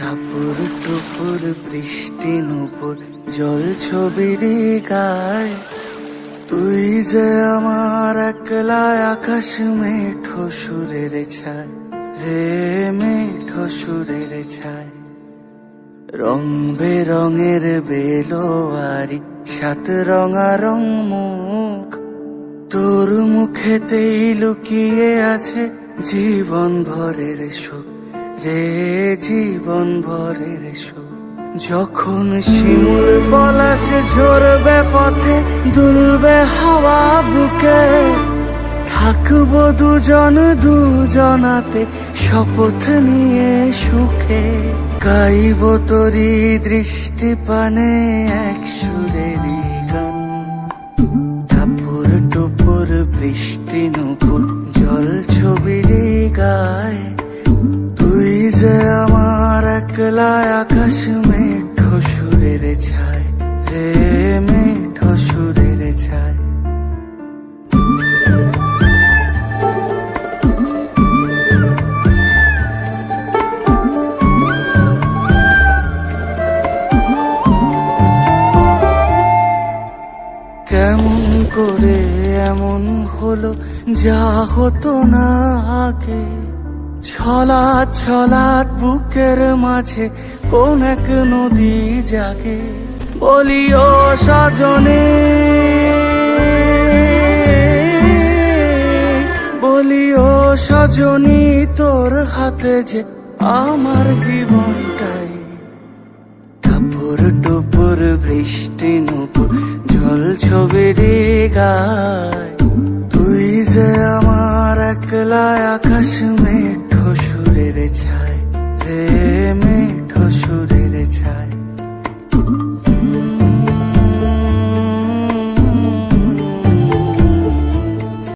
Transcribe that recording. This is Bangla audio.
টাপুর টুপুর বৃষ্টি নুপুর জল ছবির গায়, তুই যে আমার একলা আকাশ মেঠো সুরের ছায় রে, মেঠো সুরের ছায়। রং বেরঙের বেলোয়ারি সাত রঙা রং মুখ, তোর মুখেতেই লুকিয়ে আছে জীবন ভরের সুখ রে, জীবন ভরের সুখ। যখন শিমুল পলাশে ঝরবে পথে দুলবে হাওয়া বুকে, থাকবো দুজন দুজনাতে শপথ নিয়ে সুখে, গাইব তোরি দৃষ্টি পানে এক সুরেরই গান। টাপুর টুপুর বৃষ্টি নুপুর জল ছবির গায়, তুই যে আমার একলা আকাশ মেঠো সুরের ছায় রে, মেঠো সুরের ছায়। কেমন করে এমন হলো যা হতো না আগে, ছলাৎ ছলাৎ বুকের মাঝে কোন এক নদী জাগে। বলি ও সজনে, বলি ও সজনী, তোর হাতে যে আমার জীবনটাই। টাপুর টুপুর বৃষ্টি নুপুর জল ছবির গায়, তুই যে আমার একলা আকাশ মেঠো সুরের ছায় রে, মেঠো সুর।